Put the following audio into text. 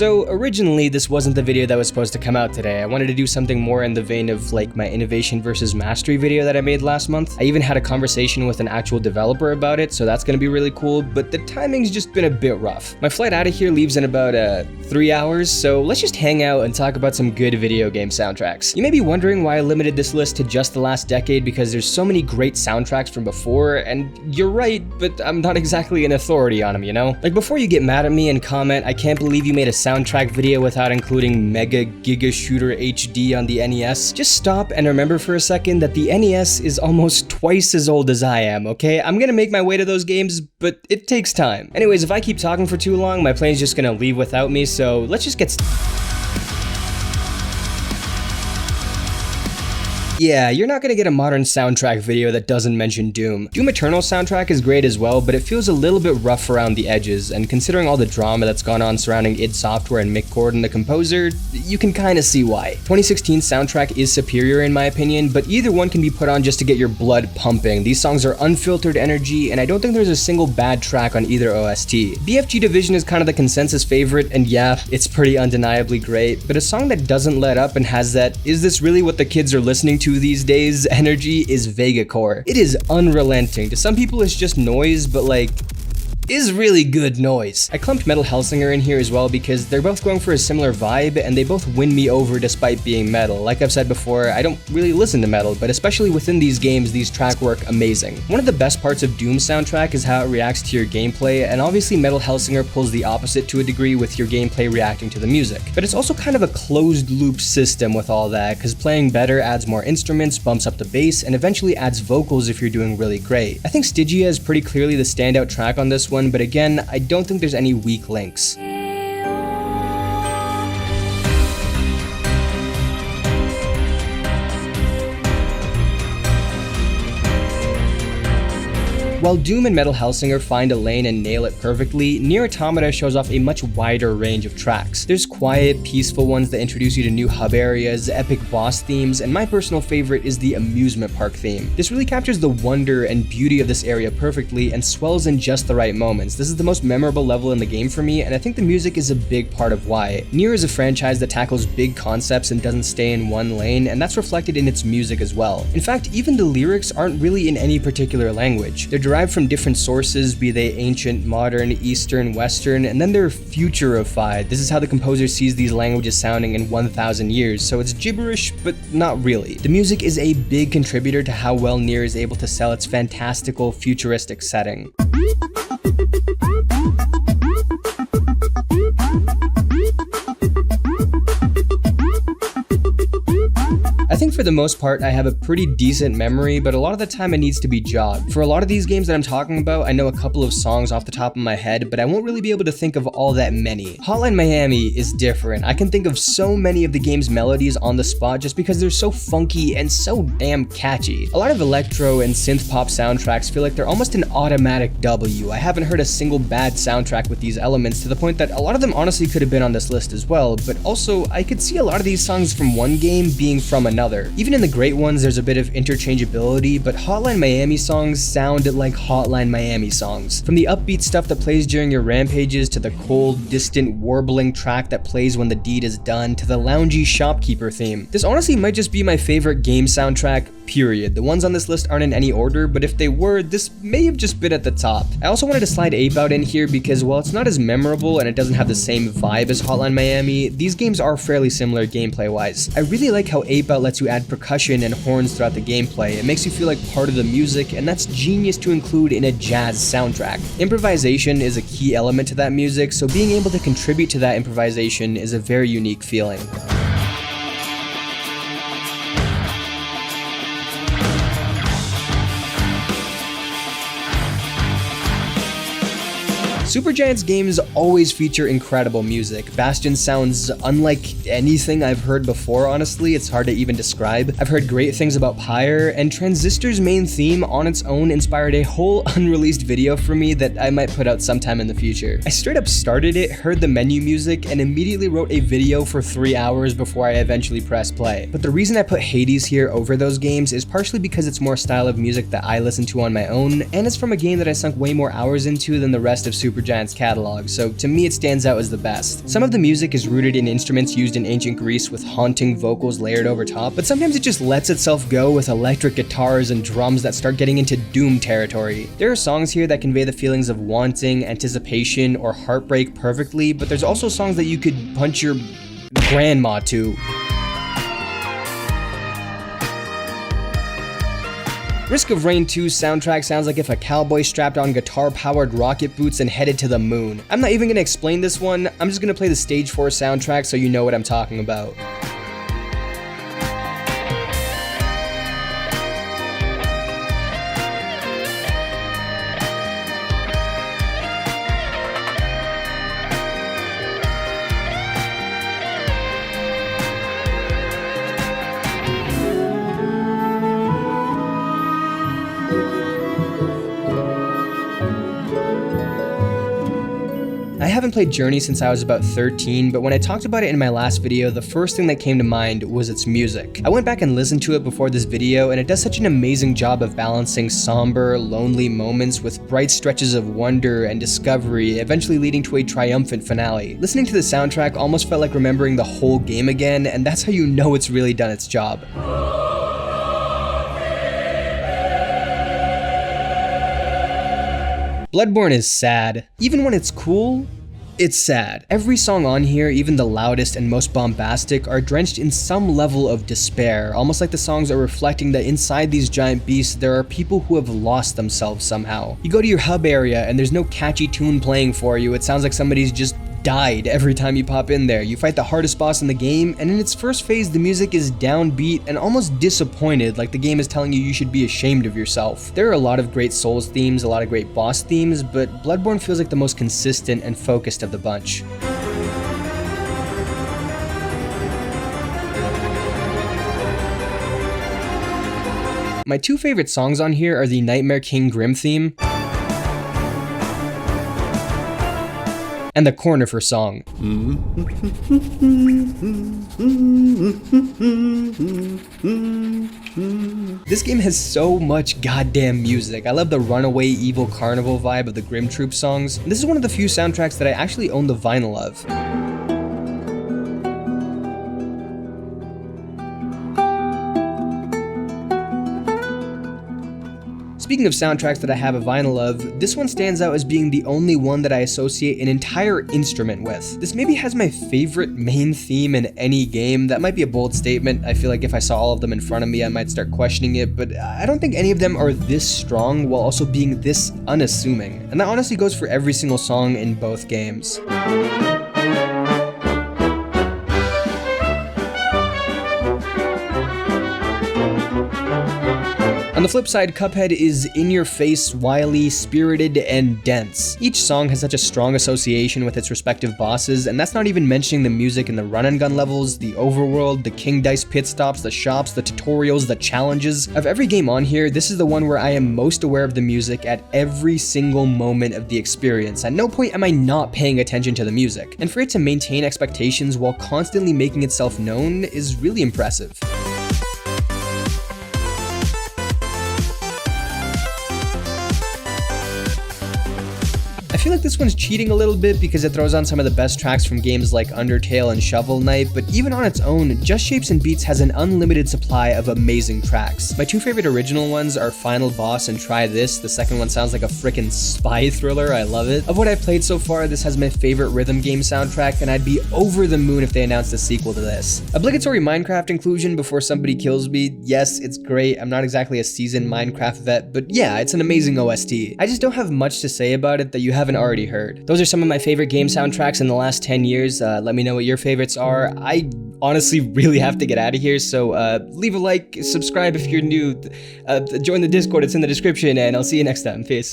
So originally this wasn't the video that was supposed to come out today. I wanted to do something more in the vein of like my innovation versus mastery video that I made last month. I even had a conversation with an actual developer about it, so that's gonna be really cool, but the timing's just been a bit rough. My flight out of here leaves in about 3 hours, so let's just hang out and talk about some good video game soundtracks. You may be wondering why I limited this list to just the last decade, because there's so many great soundtracks from before, and you're right, but I'm not exactly an authority on them, you know? Like, before you get mad at me and comment, I can't believe you made a soundtrack video without including Mega Giga Shooter HD on the NES, just stop and remember for a second that the NES is almost twice as old as I am, okay? I'm gonna make my way to those games, but it takes time. Anyways, if I keep talking for too long, my plane's just gonna leave without me, so let's just get Yeah, you're not gonna get a modern soundtrack video that doesn't mention Doom. Doom Eternal's soundtrack is great as well, but it feels a little bit rough around the edges, and considering all the drama that's gone on surrounding id Software and Mick Gordon, the composer, you can kinda see why. 2016's soundtrack is superior in my opinion, but either one can be put on just to get your blood pumping. These songs are unfiltered energy, and I don't think there's a single bad track on either OST. BFG Division is kind of the consensus favorite, and yeah, it's pretty undeniably great, but a song that doesn't let up and has that "is this really what the kids are listening to these days" energy is Vegacore. It is unrelenting. To some people it's just noise, but like, is really good noise. I clumped Metal Hellsinger in here as well because they're both going for a similar vibe and they both win me over despite being metal. Like I've said before, I don't really listen to metal, but especially within these games, these tracks work amazing. One of the best parts of Doom's soundtrack is how it reacts to your gameplay, and obviously Metal Hellsinger pulls the opposite to a degree with your gameplay reacting to the music. But it's also kind of a closed loop system with all that, because playing better adds more instruments, bumps up the bass, and eventually adds vocals if you're doing really great. I think Stygia is pretty clearly the standout track on this one, but again, I don't think there's any weak links. While Doom and Metal Hellsinger find a lane and nail it perfectly, Nier Automata shows off a much wider range of tracks. There's quiet, peaceful ones that introduce you to new hub areas, epic boss themes, and my personal favorite is the amusement park theme. This really captures the wonder and beauty of this area perfectly and swells in just the right moments. This is the most memorable level in the game for me, and I think the music is a big part of why. Nier is a franchise that tackles big concepts and doesn't stay in one lane, and that's reflected in its music as well. In fact, even the lyrics aren't really in any particular language. They're derived from different sources, be they ancient, modern, eastern, western, and then they're futurified. This is how the composer sees these languages sounding in 1,000 years, so it's gibberish, but not really. The music is a big contributor to how well Nier is able to sell its fantastical, futuristic setting. I think for the most part, I have a pretty decent memory, but a lot of the time it needs to be jogged. For a lot of these games that I'm talking about, I know a couple of songs off the top of my head, but I won't really be able to think of all that many. Hotline Miami is different. I can think of so many of the game's melodies on the spot just because they're so funky and so damn catchy. A lot of electro and synth pop soundtracks feel like they're almost an automatic W. I haven't heard a single bad soundtrack with these elements, to the point that a lot of them honestly could have been on this list as well, but also I could see a lot of these songs from one game being from another. Even in the great ones, there's a bit of interchangeability, but Hotline Miami songs sound like Hotline Miami songs. From the upbeat stuff that plays during your rampages, to the cold, distant, warbling track that plays when the deed is done, to the loungy shopkeeper theme. This honestly might just be my favorite game soundtrack, period. The ones on this list aren't in any order, but if they were, this may have just been at the top. I also wanted to slide Ape Out in here because while it's not as memorable and it doesn't have the same vibe as Hotline Miami, these games are fairly similar gameplay-wise. I really like how Ape Out lets you add percussion and horns throughout the gameplay. It makes you feel like part of the music, and that's genius to include in a jazz soundtrack. Improvisation is a key element to that music, so being able to contribute to that improvisation is a very unique feeling. Supergiant's games always feature incredible music. Bastion sounds unlike anything I've heard before, honestly. It's hard to even describe. I've heard great things about Pyre, and Transistor's main theme on its own inspired a whole unreleased video for me that I might put out sometime in the future. I straight up started it, heard the menu music, and immediately wrote a video for 3 hours before I eventually pressed play. But the reason I put Hades here over those games is partially because it's more style of music that I listen to on my own, and it's from a game that I sunk way more hours into than the rest of Supergiant Supergiant's catalog, so to me it stands out as the best. Some of the music is rooted in instruments used in ancient Greece with haunting vocals layered over top, but sometimes it just lets itself go with electric guitars and drums that start getting into Doom territory. There are songs here that convey the feelings of wanting, anticipation, or heartbreak perfectly, but there's also songs that you could punch your grandma to. Risk of Rain 2's soundtrack sounds like if a cowboy strapped on guitar-powered rocket boots and headed to the moon. I'm not even gonna explain this one, I'm just gonna play the Stage 4 soundtrack so you know what I'm talking about. I haven't played Journey since I was about 13, but when I talked about it in my last video, the first thing that came to mind was its music. I went back and listened to it before this video, and it does such an amazing job of balancing somber, lonely moments with bright stretches of wonder and discovery, eventually leading to a triumphant finale. Listening to the soundtrack almost felt like remembering the whole game again, and that's how you know it's really done its job. Bloodborne is sad. Even when it's cool, it's sad. Every song on here, even the loudest and most bombastic, are drenched in some level of despair, almost like the songs are reflecting that inside these giant beasts there are people who have lost themselves somehow. You go to your hub area and there's no catchy tune playing for you, it sounds like somebody's just died every time you pop in there. You fight the hardest boss in the game, and in its first phase the music is downbeat and almost disappointed, like the game is telling you should be ashamed of yourself. There are a lot of great Souls themes, a lot of great boss themes, but Bloodborne feels like the most consistent and focused of the bunch. My two favorite songs on here are the Nightmare King Grimm theme and the Cornifer song. This game has so much goddamn music. I love the runaway evil carnival vibe of the Grimm Troop songs. This is one of the few soundtracks that I actually own the vinyl of. Speaking of soundtracks that I have a vinyl of, this one stands out as being the only one that I associate an entire instrument with. This maybe has my favorite main theme in any game. That might be a bold statement. I feel like if I saw all of them in front of me, I might start questioning it, but I don't think any of them are this strong while also being this unassuming. And that honestly goes for every single song in both games. On the flip side, Cuphead is in-your-face, wily, spirited, and dense. Each song has such a strong association with its respective bosses, and that's not even mentioning the music in the run-and-gun levels, the overworld, the King Dice pit stops, the shops, the tutorials, the challenges. Of every game on here, this is the one where I am most aware of the music at every single moment of the experience. At no point am I not paying attention to the music, and for it to maintain expectations while constantly making itself known is really impressive. I feel like this one's cheating a little bit because it throws on some of the best tracks from games like Undertale and Shovel Knight, but even on its own, Just Shapes and Beats has an unlimited supply of amazing tracks. My two favorite original ones are Final Boss and Try This. The second one sounds like a frickin' spy thriller, I love it. Of what I've played so far, this has my favorite rhythm game soundtrack, and I'd be over the moon if they announced a sequel to this. Obligatory Minecraft inclusion before somebody kills me, yes, it's great. I'm not exactly a seasoned Minecraft vet, but yeah, it's an amazing OST. I just don't have much to say about it that you haven't already heard. Those are some of my favorite game soundtracks in the last 10 years. Let me know what your favorites are. I honestly really have to get out of here, so leave a like, subscribe if you're new, join the Discord, it's in the description, and I'll see you next time. Peace.